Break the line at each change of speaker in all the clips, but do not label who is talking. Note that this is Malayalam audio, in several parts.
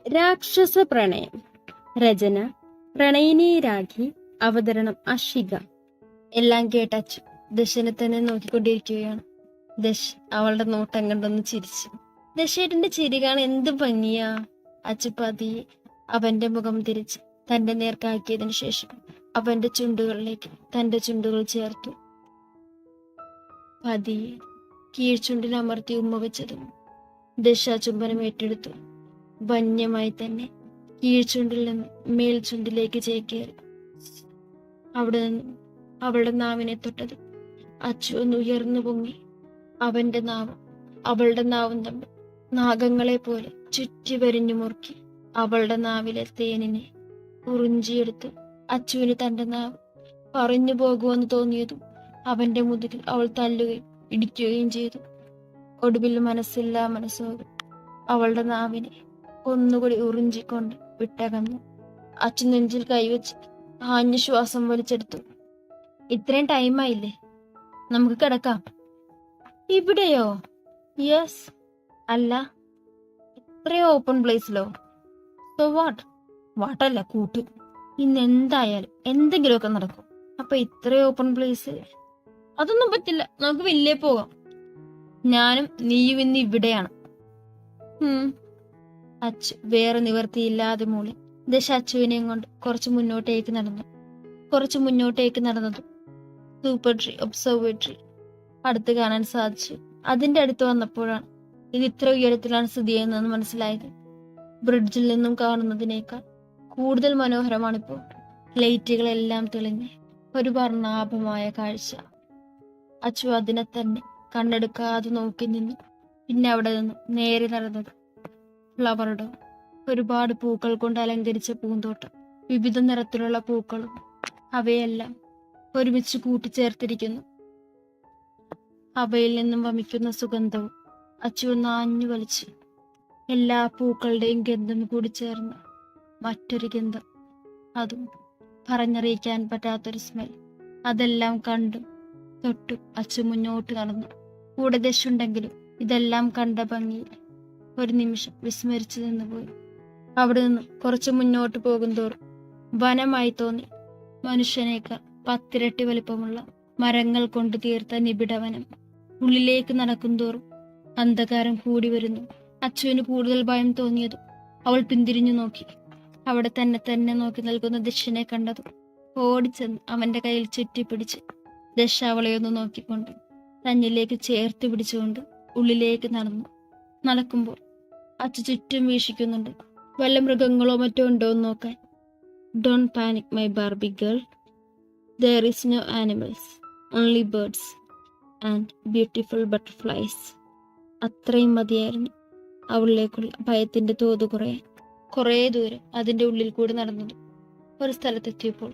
രാക്ഷസ പ്രണയം. രചന പ്രണയിനി രാഖി. അവതരണം അഷിക. എല്ലാം കേട്ടച്ചു ദശനെ തന്നെ നോക്കിക്കൊണ്ടിരിക്കുകയാണ്. ദശ് അവളുടെ നോട്ടം കണ്ടൊന്ന് ചിരിച്ചു. ദശേട്ടന്റെ ചിരി കാണാൻ എന്ത് ഭംഗിയാ. അച്ചു പതിയെ അവന്റെ മുഖം തിരിച്ച് തന്റെ നേർക്കാക്കിയതിനു ശേഷം അവന്റെ ചുണ്ടുകളിലേക്ക് തന്റെ ചുണ്ടുകൾ ചേർത്തു. പതിയെ കീഴ്ചുണ്ടിൽ അമർത്തി ഉമ്മ വെച്ചതും ദശ ചുംബനം ഏറ്റെടുത്തു. വന്യമായി തന്നെ കീഴ്ചുണ്ടിൽ നിന്ന് മേൽചുണ്ടിലേക്ക് ചേക്കേറി. അവിടെ നിന്ന് അവളുടെ നാവിനെ തൊട്ടത് അച്ചു ഒന്ന് ഉയർന്നു പൊങ്ങി. അവന്റെ നാവും അവളുടെ നാവും തമ്മിൽ നാഗങ്ങളെ പോലെ ചുറ്റി വരിഞ്ഞു മുറുക്കി അവളുടെ നാവിലെ തേനിനെ ഉറിഞ്ചിയെടുത്തു. അച്ചുവിന് തന്റെ നാവ് പറഞ്ഞു പോകുമെന്ന് തോന്നിയതും അവന്റെ മുതുകിൽ അവൾ തല്ലുകയും ഇടിക്കുകയും ചെയ്തു. ഒടുവിൽ മനസ്സില്ലാ മനസ്സോടെ അവളുടെ നാവിനെ ഒന്നുകൂടി ഉറിഞ്ചിക്കൊണ്ട് വിട്ടകന്നു. അച്ചു നെഞ്ചിൽ കൈവച്ച് ആഞ്ഞു ശ്വാസം വലിച്ചെടുത്തു. ഇത്രയും ടൈമായില്ലേ, നമുക്ക് കിടക്കാം. ഇവിടെയോ? യെസ്. അല്ല, ഇത്രയോ ഓപ്പൺ പ്ലേസിലോ? സോ വാട്ടല്ല കൂട്ട്. ഇന്ന് എന്തായാലും എന്തെങ്കിലുമൊക്കെ നടക്കും. അപ്പൊ ഇത്രയോ ഓപ്പൺ പ്ലേസ്? അതൊന്നും പറ്റില്ല, നമുക്ക് വലിയ പോകാം. ഞാനും നീയും ഇന്ന് ഇവിടെയാണ്. അച്ചു വേറെ നിവർത്തിയില്ലാതെ മൂളി. ദശ അച്ചുവിനെയും കൊണ്ട് കുറച്ചു മുന്നോട്ടേക്ക് നടന്നതും സൂപ്പർ ട്രീ ഒബ്സർവേറ്ററി അടുത്ത് കാണാൻ സാധിച്ചു. അതിന്റെ അടുത്ത് വന്നപ്പോഴാണ് ഇത് ഇത്ര ഉയരത്തിലാണ് സ്ഥിതി ചെയ്യുന്നതെന്ന് മനസ്സിലായത്. ബ്രിഡ്ജിൽ നിന്നും കാണുന്നതിനേക്കാൾ കൂടുതൽ മനോഹരമാണിപ്പോൾ. ലൈറ്റുകളെല്ലാം തെളിഞ്ഞ് ഒരു വർണ്ണാഭമായ കാഴ്ച. അച്ചു അതിനെ തന്നെ കണ്ണെടുക്കാതെ നോക്കി നിന്നു. പിന്നെ അവിടെ നിന്ന് നേരെ നടന്നത് ഫ്ലവർ ഡോം. ഒരുപാട് പൂക്കൾ കൊണ്ട് അലങ്കരിച്ച പൂന്തോട്ടം. വിവിധ നിറത്തിലുള്ള പൂക്കളും അവയെല്ലാം ഒരുമിച്ച് കൂട്ടിച്ചേർത്തിരിക്കുന്നു. അവയിൽ നിന്നും വമിക്കുന്ന സുഗന്ധവും അച്ചു ഒന്ന് ആഞ്ഞു വലിച്ചു. എല്ലാ പൂക്കളുടെയും ഗന്ധം കൂടി ചേർന്ന് മറ്റൊരു ഗന്ധം, അതും പറഞ്ഞറിയിക്കാൻ പറ്റാത്തൊരു സ്മെൽ. അതെല്ലാം കണ്ടും തൊട്ടും അച്ചു മുന്നോട്ട് നടന്നു. കൂടെ ദശുണ്ടെങ്കിലും ഇതെല്ലാം കണ്ട ഭംഗിയിൽ ഒരു നിമിഷം വിസ്മരിച്ചു നിന്നുപോയി. അവിടെ നിന്ന് കുറച്ച് മുന്നോട്ട് പോകുന്തോറും വനമായി തോന്നി. മനുഷ്യനേക്കാൾ 10 ഇരട്ടി വലിപ്പമുള്ള മരങ്ങൾ കൊണ്ട് തീർത്ത നിബിഡവനം. ഉള്ളിലേക്ക് നടക്കുന്തോറും അന്ധകാരം കൂടി വരുന്നു. അച്ചുവിന് കൂടുതൽ ഭയം തോന്നിയതും അവൾ പിന്തിരിഞ്ഞു നോക്കി. അവിടെ തന്നെ നോക്കി നിൽക്കുന്ന ദശനെ കണ്ടതും ഓടിച്ചെന്ന് അവന്റെ കയ്യിൽ ചുറ്റിപ്പിടിച്ച് ദശ അവളെ ഒന്ന് നോക്കിക്കൊണ്ട് തന്നിലേക്ക് ചേർത്ത് പിടിച്ചുകൊണ്ട് ഉള്ളിലേക്ക് നടക്കുമ്പോൾ അച്ചു ചുറ്റും വീക്ഷിക്കുന്നുണ്ട്. വല്ല മൃഗങ്ങളോ മറ്റോ ഉണ്ടോ എന്ന് നോക്കാൻ. Don't panic my Barbie girl, there is no animals, only birds and beautiful butterflies. അത്രയും മതിയായിരുന്നു അവളിലേക്കുള്ള ഭയത്തിന്റെ തോത് കുറേ ദൂരം അതിന്റെ ഉള്ളിൽ കൂടി നടന്നത്. ഒരു സ്ഥലത്തെത്തിയപ്പോൾ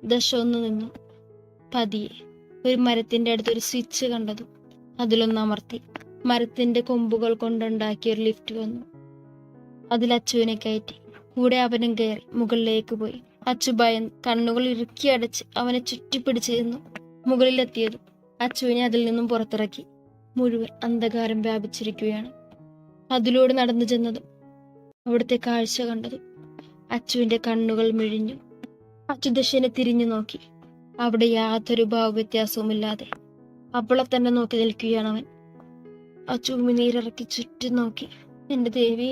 ദശ ഒന്ന് നിന്നു. പതിയെ ഒരു മരത്തിന്റെ അടുത്തൊരു സ്വിച്ച് കണ്ടതും അതിലൊന്ന് അമർത്തി. മരത്തിന്റെ കൊമ്പുകൾ കൊണ്ടുണ്ടാക്കിയ ഒരു ലിഫ്റ്റ് വന്നു. അതിൽ അച്ചുവിനെ കയറ്റി. കൂടെ അവനും കയറി മുകളിലേക്ക് പോയി. അച്ചു ഭയന്ന് കണ്ണുകൾ ഇറുക്കി അടച്ച് അവനെ ചുറ്റിപ്പിടിച്ച് നിന്നു. മുകളിലെത്തിയതും അച്ചുവിനെ അതിൽ നിന്നും പുറത്തിറക്കി. മുഴുവൻ അന്ധകാരം വ്യാപിച്ചിരിക്കുകയാണ്. അതിലൂടെ നടന്നു ചെന്നതും അവിടുത്തെ കാഴ്ച കണ്ടതും അച്ചുവിന്റെ കണ്ണുകൾ മിഴിഞ്ഞു. അച്ചു ദശനെ തിരിഞ്ഞു നോക്കി. അവിടെ യാതൊരു ഭാവവ്യത്യാസവുമില്ലാതെ അവളെ തന്നെ നോക്കി നിൽക്കുകയാണ് അവൻ. അച്ചു ഉമിനീരിറക്കി ചുറ്റും നോക്കി. എന്റെ ദേവി,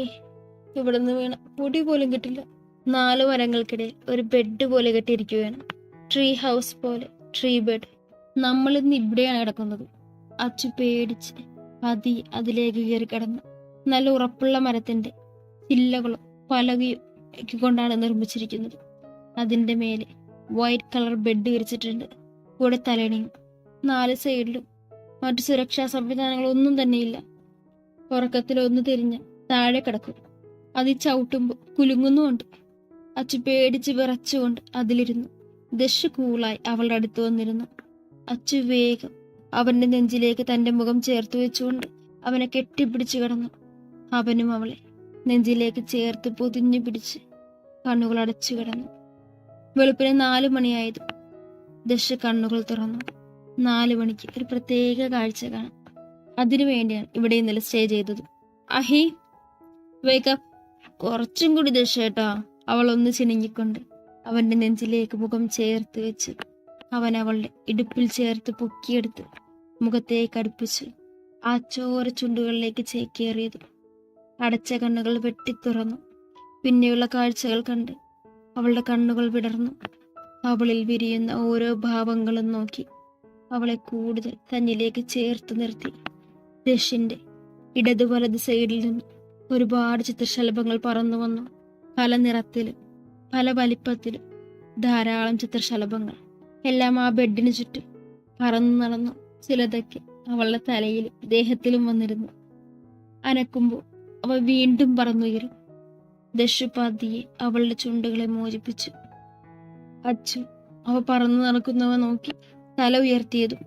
ഇവിടെ നിന്ന് വീണ പൊടി പോലും കിട്ടില്ല. 4 മരങ്ങൾക്കിടയിൽ ഒരു ബെഡ് പോലെ കെട്ടിയിരിക്കുകയാണ്. ട്രീ ഹൗസ് പോലെ ട്രീ ബെഡ്. നമ്മളിന്ന് ഇവിടെയാണ് കിടക്കുന്നത്. അച്ചു പേടിച്ച് പതിയെ അതിലേക്ക് കയറി കിടന്നു. നല്ല ഉറപ്പുള്ള മരത്തിന്റെ ചില്ലകളും പലകയും കൊണ്ടാണ് നിർമ്മിച്ചിരിക്കുന്നത്. അതിന്റെ മേലെ വൈറ്റ് കളർ ബെഡ് വിരിച്ചിട്ടുണ്ട്. കൂടെ തലയണയും. 4 സൈഡിലും മറ്റു സുരക്ഷാ സംവിധാനങ്ങളൊന്നും തന്നെയില്ല. ഉറക്കത്തിലൊന്ന് തിരിഞ്ഞ് താഴെ കിടക്കും. അത് ചവിട്ടുമ്പോൾ കുലുങ്ങുന്നുമുണ്ട്. അച്ചു പേടിച്ച് വിറച്ചുകൊണ്ട് അതിലിരുന്നു. ദശ കൂളായി അവളുടെ അടുത്ത് വന്നിരുന്നു. അച്ചു വേഗം അവന്റെ നെഞ്ചിലേക്ക് തന്റെ മുഖം ചേർത്ത് വെച്ചുകൊണ്ട് അവനെ കെട്ടിപ്പിടിച്ചു കിടന്നു. അവനും അവളെ നെഞ്ചിലേക്ക് ചേർത്ത് പൊതിഞ്ഞു പിടിച്ച് കണ്ണുകൾ അടച്ചു കിടന്നു. വെളുപ്പിന് 4 മണിയായത്. ദശ കണ്ണുകൾ തുറന്നു. 4 മണിക്ക് ഒരു പ്രത്യേക കാഴ്ച കാണാം. അതിനു വേണ്ടിയാണ് ഇവിടെ ഇന്നലെ സ്റ്റേ ചെയ്തത്. അഹി, വേക്ക് അപ്പ്. കുറച്ചും കൂടി ദശേട്ടാ. അവൾ ഒന്ന് ചിണുങ്ങിക്കൊണ്ട് അവന്റെ നെഞ്ചിലേക്ക് മുഖം ചേർത്ത് വെച്ച് അവൻ അവളുടെ ഇടുപ്പിൽ ചേർത്ത് പൊക്കിയെടുത്ത് മുഖത്തേക്ക് അടുപ്പിച്ച് ആ ചോര ചുണ്ടുകളിലേക്ക് ചേക്കേറിയത്. അടച്ച കണ്ണുകൾ വെട്ടിത്തുറന്നു. പിന്നെയുള്ള കാഴ്ചകൾ കണ്ട് അവളുടെ കണ്ണുകൾ വിടർന്നു. അവളിൽ വിരിയുന്ന ഓരോ ഭാവങ്ങളും നോക്കി അവളെ കൂടുതൽ തന്നിലേക്ക് ചേർത്ത് നിർത്തി. ദശിന്റെ ഇടത് വലത് സൈഡിൽ നിന്ന് ഒരുപാട് ചിത്രശലഭങ്ങൾ പറന്നു വന്നു. പല നിറത്തിലും പല വലിപ്പത്തിലും ധാരാളം ചിത്രശലഭങ്ങൾ എല്ലാം ആ ബെഡിന് ചുറ്റും പറന്നു നടന്നു. ചിലതൊക്കെ അവളുടെ തലയിലും ദേഹത്തിലും വന്നിരുന്നു. അനക്കുമ്പോൾ അവ വീണ്ടും പറന്നുയരും. ദശു പതിയെ അവളുടെ ചുണ്ടുകളെ മോചിപ്പിച്ചു. അച്ചു അവ പറന്നു നടക്കുന്നവ നോക്കി തല ഉയർത്തിയതും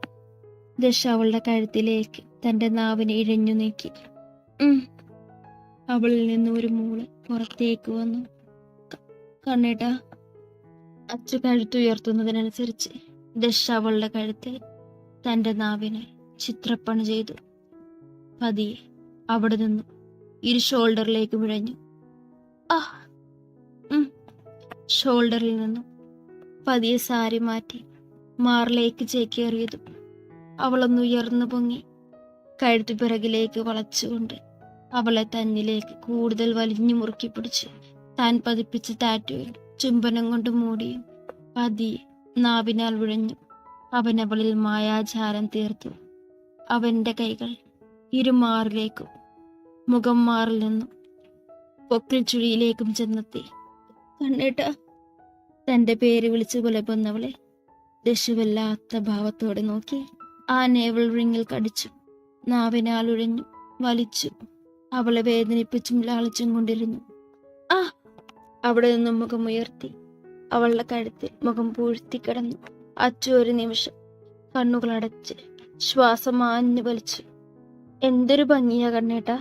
ദശ അവളുടെ കഴുത്തിലേക്ക് തന്റെ നാവിനെ ഇഴഞ്ഞു നീക്കി. അവളിൽ നിന്ന് ഒരു മൂള് പുറത്തേക്ക് വന്നു. കണ്ണേട്ടാ. അച്ചു കഴുത്തുയർത്തുന്നതിനനുസരിച്ച് ദശ അവളുടെ കഴുത്തിൽ തന്റെ നാവിനെ ചിത്രപ്പണി ചെയ്തു. പതിയെ അവിടെ നിന്നും ഇരു ഷോൾഡറിലേക്ക് വിഴഞ്ഞു. ഷോൾഡറിൽ നിന്നും പതിയെ സാരി മാറ്റി മാറിലേക്ക് ചേക്കേറിയതും അവളൊന്ന് ഉയർന്നു പൊങ്ങി കഴുത്തു പിറകിലേക്ക് വളച്ചുകൊണ്ട് അവളെ തന്നിലേക്ക് കൂടുതൽ വലിഞ്ഞു മുറുക്കി പിടിച്ച് താൻ പതിപ്പിച്ച ടാറ്റുവിൽ ചുംബനം കൊണ്ട് മൂടിയും പതിയെ നാവിനാൽ വിഴഞ്ഞു. അവൻ അവളിൽ മായാജാലം തീർത്തു. അവന്റെ കൈകൾ ഇരുമാറിലേക്കും മുഖം മാറിൽ നിന്നും പൊക്കിൽ ചുഴിയിലേക്കും ചെന്നെത്തി. കണ്ണേട്ട. തന്റെ പേര് വിളിച്ചു പുലപ്പുന്നവളെ ദശുവല്ലാത്ത ഭാവത്തോടെ നോക്കി ആ നേവൽ റിങ്ങിൽ കടിച്ചു. നാവിനാൽ ഉഴഞ്ഞു വലിച്ചു അവളെ വേദനിപ്പിച്ചും ലാളിച്ചും കൊണ്ടിരുന്നു. അവിടെ നിന്നും മുഖമുയർത്തി അവളുടെ കഴുത്തിൽ മുഖം പൂഴ്ത്തി കിടന്നു. അച്ചു ഒരു നിമിഷം കണ്ണുകളടച്ച് ശ്വാസം ആഞ്ഞു വലിച്ചു. എന്തൊരു ഭംഗിയാ കണ്ണേട്ടാ.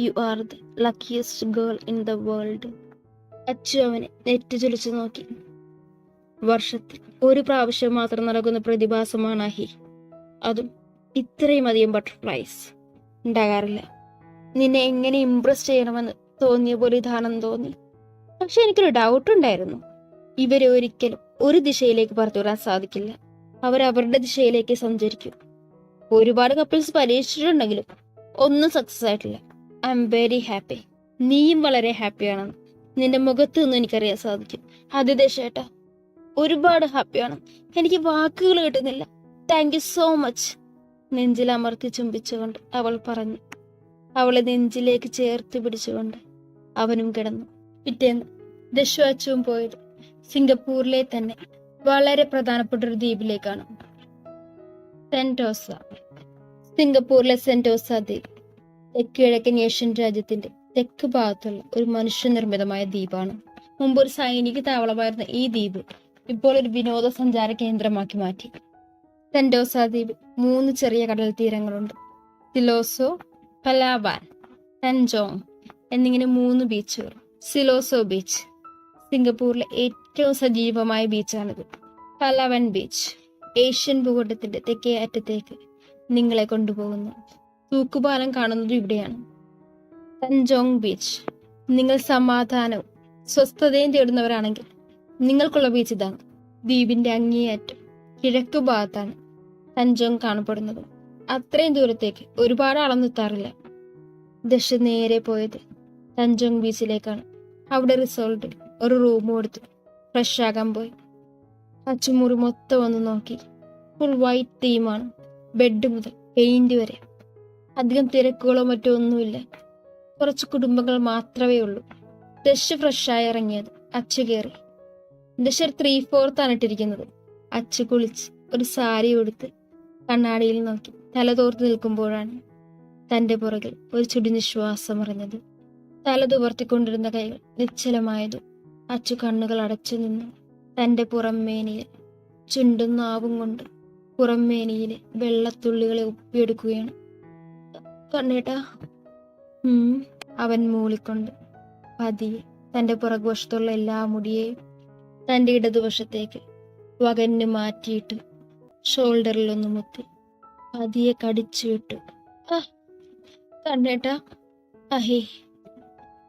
You are the luckiest girl in the world. Achu അവനെ നെറ്റ് ചൊലിച്ചു നോക്കി. വർഷത്തിൽ ഒരു പ്രാവശ്യം മാത്രം നടക്കുന്ന പ്രതിഭാസമാണ് അഹി. അതും ഇത്രയും അധികം ബട്ടർഫ്ലൈസ് ഉണ്ടാകാറില്ല. നിന്നെ എങ്ങനെ ഇംപ്രസ് ചെയ്യണമെന്ന് തോന്നിയ പോലെ ധാനം തോന്നി. പക്ഷെ എനിക്കൊരു ഡൗട്ട് ഉണ്ടായിരുന്നു. ഇവരെ ഒരിക്കലും ഒരു ദിശയിലേക്ക് പറത്തുവിടാൻ സാധിക്കില്ല. അവരവരുടെ ദിശയിലേക്ക് സഞ്ചരിക്കും. ഒരുപാട് കപ്പിൾസ് പരീക്ഷിച്ചിട്ടുണ്ടെങ്കിലും ഒന്നും സക്സസ് ആയിട്ടില്ല. I am very happy. നീയും വളരെ ഹാപ്പിയാണെന്ന് നിന്റെ മുഖത്ത് നിന്ന് എനിക്കറിയാൻ സാധിക്കും. അതിദേശേട്ടാ, ഒരുപാട് ഹാപ്പിയാണ്. എനിക്ക് വാക്കുകൾ കിട്ടുന്നില്ല. Thank you so much. നെഞ്ചിൽ അമർത്തി ചുംബിച്ചുകൊണ്ട് അവൾ പറഞ്ഞു. അവളെ നെഞ്ചിലേക്ക് ചേർത്ത് പിടിച്ചുകൊണ്ട് അവനും കിടന്നു. പിറ്റേന്ന് ദശു അച്ചുവും പോയത് സിംഗപ്പൂരിലെ തന്നെ വളരെ പ്രധാനപ്പെട്ട ഒരു ദ്വീപിലേക്കാണ്. സെന്റോസ. സിംഗപ്പൂരിലെ സെന്റോസ ദ്വീപ് തെക്ക് കിഴക്കൻ ഏഷ്യൻ രാജ്യത്തിന്റെ തെക്ക് ഭാഗത്തുള്ള ഒരു മനുഷ്യനിർമ്മിതമായ ദ്വീപാണ്. മുമ്പ് ഒരു സൈനിക താവളമായിരുന്ന ഈ ദ്വീപ് ഇപ്പോൾ ഒരു വിനോദസഞ്ചാര കേന്ദ്രമാക്കി മാറ്റി. സെന്റോസ ദ്വീപിൽ 3 ചെറിയ കടൽ തീരങ്ങളുണ്ട്. സിലോസോ, പലാവാൻ, ടൻജോങ് എന്നിങ്ങനെ 3 ബീച്ചുകൾ. സിലോസോ ബീച്ച് സിംഗപ്പൂരിലെ ഏറ്റവും സജീവമായ ബീച്ചാണിത്. പലാവൻ ബീച്ച് ഏഷ്യൻ ഭൂഖണ്ഡത്തിന്റെ തെക്കേ അറ്റത്തേക്ക് നിങ്ങളെ കൊണ്ടുപോകുന്നു. തൂക്കുപാലം കാണുന്നത് ഇവിടെയാണ്. ടൻജോങ് ബീച്ച് നിങ്ങൾ സമാധാനവും സ്വസ്ഥതയും തേടുന്നവരാണെങ്കിൽ നിങ്ങൾക്കുള്ള ബീച്ച് ഇതാണ്. ദ്വീപിന്റെ അങ്ങേയറ്റം കിഴക്കു ഭാഗത്താണ് ടൻജോങ് കാണപ്പെടുന്നത്. അത്രയും ദൂരത്തേക്ക് ഒരുപാട് അളന്നെത്താറില്ല. ദശ നേരെ പോയത് ടൻജോങ് ബീച്ചിലേക്കാണ്. അവിടെ റിസോർട്ടിൽ ഒരു റൂം കൊടുത്ത് ഫ്രഷ് ആകാൻ പോയി. അച്ചുമുറി മൊത്തം ഒന്ന് നോക്കി. ഫുൾ വൈറ്റ് തീമാണ്. ബെഡ് മുതൽ പെയിന്റ് വരെ. അധികം തിരക്കുകളോ മറ്റോ ഒന്നുമില്ല. കുറച്ച് കുടുംബങ്ങൾ മാത്രമേ ഉള്ളൂ. ദശ ഫ്രഷായി ഇറങ്ങിയത് അച്ചു കയറി. ദശ 3/4 ഇട്ടിരിക്കുന്നത്. അച്ചു കുളിച്ച് ഒരു സാരി ഉടുത്ത് കണ്ണാടിയിൽ നോക്കി തല തോർത്ത് നിൽക്കുമ്പോഴാണ് തന്റെ പുറകിൽ ഒരു ചുടുനിശ്വാസം അറിഞ്ഞത്. തല തുവർത്തിക്കൊണ്ടിരുന്ന കൈകൾ നിശ്ചലമായതും അച്ചു കണ്ണുകൾ അടച്ചു നിന്നു. തന്റെ പുറംമേനിയിൽ ചുണ്ടും നാവും കൊണ്ട് പുറംമേനിയിലെ വെള്ളത്തുള്ളികളെ ഒപ്പിയെടുക്കുകയാണ്. കണ്ണേട്ടാ. അവൻ മൂളിക്കൊണ്ട് പതിയെ തന്റെ പുറകുവശത്തുള്ള എല്ലാ മുടിയെയും തന്റെ ഇടതുവശത്തേക്ക് വകഞ്ഞു മാറ്റിയിട്ട് ഷോൾഡറിൽ ഒന്ന് മുത്തി പതിയെ കടിച്ചു വിട്ടു. കണ്ണേട്ടാ. അഹേ.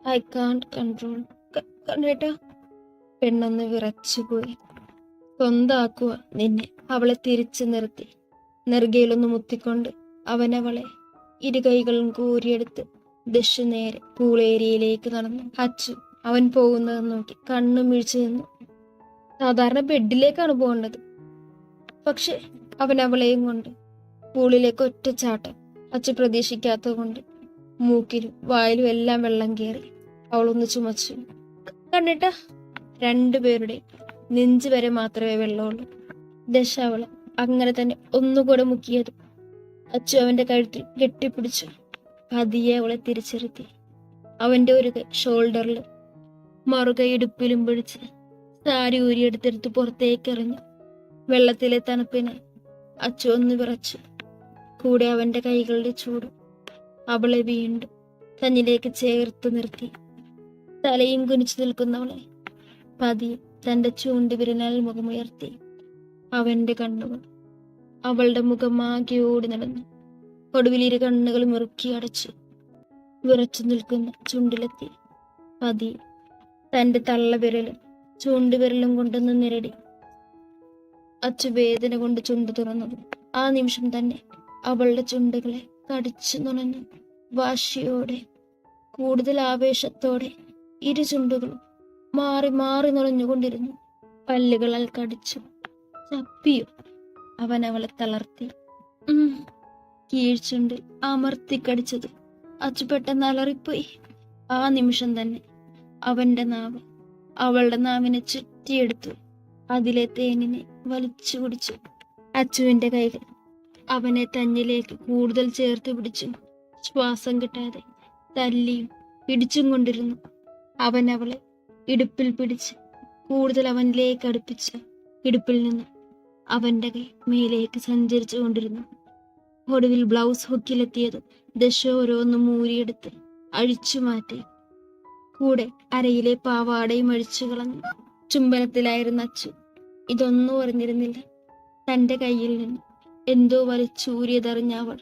I can't control. കണ്ണേട്ടാ. പെണ്ണൊന്ന് വിറച്ചുപോയി. സ്വന്താക്കുക നിന്നെ. അവളെ തിരിച്ചു നിർത്തി നെറുകയിലൊന്ന് മുത്തിക്കൊണ്ട് അവനവളെ ഇരുകൈകളും കോരിയെടുത്ത് ദശു നേരെ പൂളേരിയയിലേക്ക് നടന്നു. അച്ചു അവൻ പോകുന്നത് നോക്കി കണ്ണു മിഴിച്ചു നിന്നു. സാധാരണ ബെഡിലേക്കാണ് പോകേണ്ടത്, പക്ഷെ അവൻ അവളെയും കൊണ്ട് പൂളിലേക്ക് ഒറ്റച്ചാട്ടം. അച്ചു പ്രതീക്ഷിക്കാത്തത് കൊണ്ട് മൂക്കിലും വായിലും എല്ലാം വെള്ളം കയറി. അവളൊന്ന് ചുമച്ചു. കണ്ണേട്ടാ. രണ്ടുപേരുടെ നെഞ്ചു വരെ മാത്രമേ വെള്ളമുള്ളൂ. ദശ അവളെ അങ്ങനെ തന്നെ ഒന്നുകൂടെ മുക്കിയത്. അച്ചു അവന്റെ കഴുത്തിൽ കെട്ടിപ്പിടിച്ചു. പതിയെ അവളെ തിരിച്ചിരുത്തി. അവന്റെ ഒരു കൈ ഷോൾഡറിലും മറുകൈ ഇടുപ്പിലും പിടിച്ച് സാരി ഊരിയെടുത്തെടുത്ത് പുറത്തേക്ക് എറിഞ്ഞു. വെള്ളത്തിലെ തണുപ്പിനെ അച്ചു ഒന്ന് വിറച്ചു. കൂടെ അവന്റെ കൈകളുടെ ചൂടും. അവളെ വീണ്ടും തന്നിലേക്ക് ചേർത്ത് നിർത്തി. തലയും കുനിച്ചു നിൽക്കുന്നവളെ പതിയെ തന്റെ ചൂണ്ടുവിരലാൽ മുഖമുയർത്തി. അവന്റെ കണ്ണുകൾ അവളുടെ മുഖമാകെ ഓടി നടന്നു. ഒടുവിൽ ഇരു കണ്ണുകൾ മുറുക്കി അടച്ചു. വിറച്ചു നിൽക്കുന്ന ചുണ്ടിലെത്തി. പതിയെ തന്റെ തള്ളവിരലും ചൂണ്ടുവിരലും കൊണ്ടൊന്ന് നിരടി. അച്ചു വേദന കൊണ്ട് ചുണ്ടു തുറന്നതും ആ നിമിഷം തന്നെ അവളുടെ ചുണ്ടുകളെ കടിച്ചു നുണഞ്ഞു. വാശിയോടെ, കൂടുതൽ ആവേശത്തോടെ ഇരു ചുണ്ടുകളും മാറി മാറി നുണഞ്ഞുകൊണ്ടിരുന്നു. പല്ലുകളാൽ കടിച്ചു ചപ്പിയോ. അവൻ അവളെ തളർത്തി. കീഴ്ചുണ്ടിൽ അമർത്തിക്കടിച്ചത് അച്ചു പെട്ടെന്ന് അലറിപ്പോയി. ആ നിമിഷം തന്നെ അവന്റെ നാവ് അവളുടെ നാവിനെ ചുറ്റിയെടുത്തു. അതിലെ തേനിനെ വലിച്ചു കുടിച്ചു. അച്ചുവിന്റെ കൈകൾ അവനെ തന്നിലേക്ക് കൂടുതൽ ചേർത്ത് പിടിച്ചു. ശ്വാസം കിട്ടാതെ തല്ലിയും പിടിച്ചും കൊണ്ടിരുന്നു. അവൻ അവളെ ഇടുപ്പിൽ പിടിച്ച് കൂടുതൽ അവനിലേക്ക് അടുപ്പിച്ച് ഇടുപ്പിൽ നിന്ന് അവന്റെ കൈ മേലേക്ക് സഞ്ചരിച്ചു കൊണ്ടിരുന്നു. ഒടുവിൽ ബ്ലൗസ് ഹുക്കിലെത്തിയത് ദശ ഓരോന്നും മൂരിയെടുത്ത് അഴിച്ചു മാറ്റി. കൂടെ അരയിലെ പാവാടയും അഴിച്ചു കളഞ്ഞു. ചുംബനത്തിലായിരുന്ന അച്ചു ഇതൊന്നും അറിഞ്ഞിരുന്നില്ല. തന്റെ കയ്യിൽ നിന്ന് എന്തോ വലിച്ചൂരിയതറിഞ്ഞ അവൾ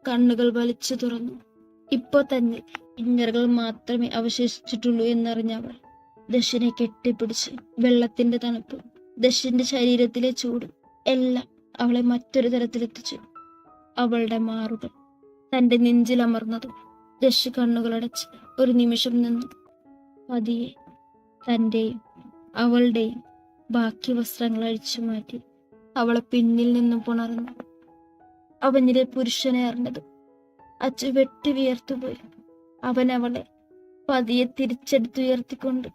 കണ്ണുകൾ വലിച്ചു തുറന്നു. ഇപ്പൊ തന്നെ പിഞ്ഞറുകൾ മാത്രമേ അവശേഷിച്ചിട്ടുള്ളൂ എന്നറിഞ്ഞ അവൾ ദശിനെ കെട്ടിപ്പിടിച്ച്. വെള്ളത്തിന്റെ തണുപ്പ്, ദശിന്റെ ശരീരത്തിലെ ചൂട് എല്ലാം അവളെ മറ്റൊരു തരത്തിലെത്തിച്ചു. അവളുടെ മാറുകൾ തന്റെ നെഞ്ചിലമർന്നതും ദശ കണ്ണുകളടച്ച് ഒരു നിമിഷം നിന്നു. പതിയെ തന്റെയും അവളുടെയും ബാക്കി വസ്ത്രങ്ങൾ അഴിച്ചു മാറ്റി അവളെ പിന്നിൽ നിന്നും പുണർന്നു. അവനിലെ പുരുഷനെ അറിഞ്ഞതും അച്ചു വെട്ടി വിയർത്തുപോയി. അവൻ അവളെ പതിയെ തിരിച്ചെടുത്തുയർത്തിക്കൊണ്ട്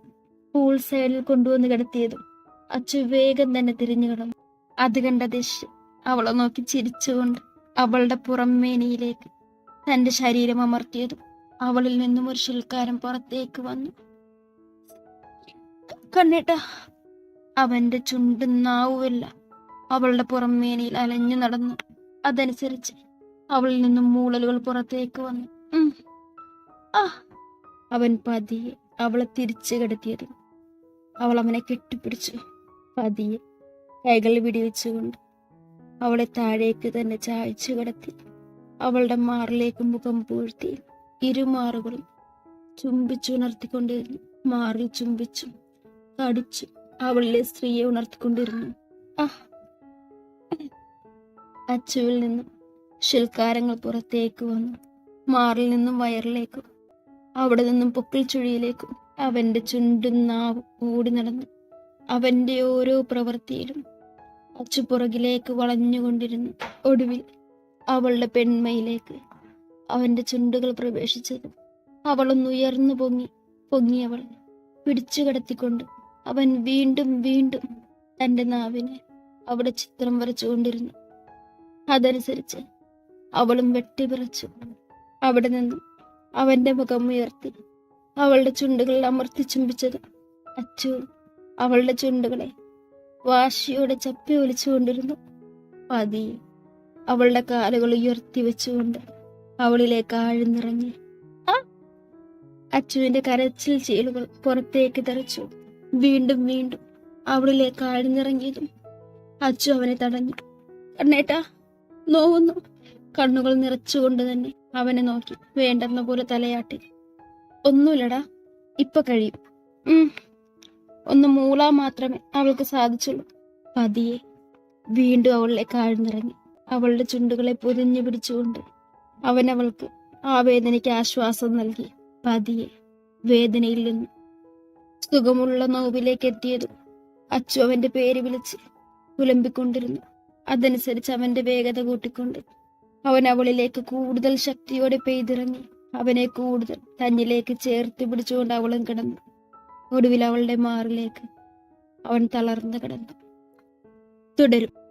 പൂൾ സൈഡിൽ കൊണ്ടുവന്ന് കിടത്തിയതും അച്ചു വേഗം തന്നെ തിരിഞ്ഞു കിടന്നു. അത് കണ്ട ദശ് അവളെ നോക്കി ചിരിച്ചുകൊണ്ട് അവളുടെ പുറംമേനിയിലേക്ക് തന്റെ ശരീരം അമർത്തിയതും അവളിൽ നിന്നും ഒരു ശിൽക്കാരം പുറത്തേക്ക് വന്നു. കണ്ണേട്ടാ. അവന്റെ ചുണ്ടും നാവുമല്ല അവളുടെ പുറംമേനിയിൽ അലഞ്ഞു നടന്നു. അതനുസരിച്ച് അവളിൽ നിന്നും മൂളലുകൾ പുറത്തേക്ക് വന്നു. അവൻ പതിയെ അവളെ തിരിച്ചു കിടത്തിയത്. അവൾ അവനെ കെട്ടിപ്പിടിച്ചു. പതിയെ കൈകൾ വിടിവെച്ചുകൊണ്ട് അവളെ താഴേക്ക് തന്നെ ചായച്ചു കിടത്തി. അവളുടെ മാറിലേക്ക് മുഖം പൂഴ്ത്തി ഇരുമാറുകളും ചുംബിച്ചുണർത്തിക്കൊണ്ടിരുന്നു. മാറിൽ ചുംബിച്ചു കടിച്ചു അവളിലെ സ്ത്രീയെ ഉണർത്തിക്കൊണ്ടിരുന്നു. അച്ചുവിൽ നിന്നും ശിൽക്കാരങ്ങൾ പുറത്തേക്ക് വന്നു. മാറിൽ നിന്നും വയറിലേക്കും അവിടെ നിന്നും പൊക്കിൾ ചുഴിയിലേക്കും അവന്റെ ചുണ്ടും നാവും ഓടി നടന്നു. അവന്റെ ഓരോ പ്രവൃത്തിയിലും അച്ചു പുറകിലേക്ക് വളഞ്ഞുകൊണ്ടിരുന്നു. ഒടുവിൽ അവളുടെ പെൺമയിലേക്ക് അവന്റെ ചുണ്ടുകൾ പ്രവേശിച്ചത് അവളൊന്നുയർന്നു പൊങ്ങിയവൾ പിടിച്ചു കിടത്തിക്കൊണ്ട് അവൻ വീണ്ടും വീണ്ടും തന്റെ നാവിനെ അവിടെ ചിത്രം വരച്ചുകൊണ്ടിരുന്നു. അതനുസരിച്ച് അവളും വെട്ടിപിറച്ചു. അവിടെ നിന്നും അവന്റെ മുഖം ഉയർത്തി അവളുടെ ചുണ്ടുകൾ അമർത്തി ചുംബിച്ചത് അച്ചു അവളുടെ ചുണ്ടുകളെ വാശിയോടെ ചപ്പി ഒലിച്ചുകൊണ്ടിരുന്നു. പതിയെ അവളുടെ കാലുകൾ ഉയർത്തി വെച്ചുകൊണ്ട് അവളിലേക്ക് ആഴ്ന്നിറങ്ങി. അച്ചുവിന്റെ കരച്ചിൽ ചീലുകൾ പുറത്തേക്ക് തെറിച്ചു. വീണ്ടും വീണ്ടും അവളിലേക്ക് ആഴ്ന്നിറങ്ങിയതും അച്ചു അവനെ തടഞ്ഞു. കണ്ണേട്ടാ, നോവുന്നു. കണ്ണുകൾ നിറച്ചുകൊണ്ട് തന്നെ അവനെ നോക്കി വേണ്ടെന്ന പോലെ തലയാട്ടി. ഒന്നുമില്ലടാ, ഇപ്പൊ കഴിയും. ഉം. ഒന്ന് മൂളാൻ മാത്രമേ അവൾക്ക് സാധിച്ചുള്ളൂ. പതിയെ വീണ്ടും അവളിലേക്ക് ആഴ്ന്നിറങ്ങി അവളുടെ ചുണ്ടുകളെ പൊതിഞ്ഞു പിടിച്ചുകൊണ്ട് അവൻ അവൾക്ക് ആ വേദനയ്ക്ക് ആശ്വാസം നൽകി. പതിയെ വേദനയിൽ നിന്ന് സുഖമുള്ള നോവിലേക്ക് എത്തിയതും അച്ചു അവന്റെ പേര് വിളിച്ച് പുലമ്പിക്കൊണ്ടിരുന്നു. അതനുസരിച്ച് അവന്റെ വേഗത കൂട്ടിക്കൊണ്ട് അവൻ അവളിലേക്ക് കൂടുതൽ ശക്തിയോടെ പെയ്തിറങ്ങി അവനെ കൂടുതൽ തന്നിലേക്ക് ചേർത്ത് പിടിച്ചുകൊണ്ട് അവളും കിടന്നു. ഒടുവിൽ അവളുടെ മാറിലേക്ക് അവൻ തളർന്നു കിടന്നു. തുടരും.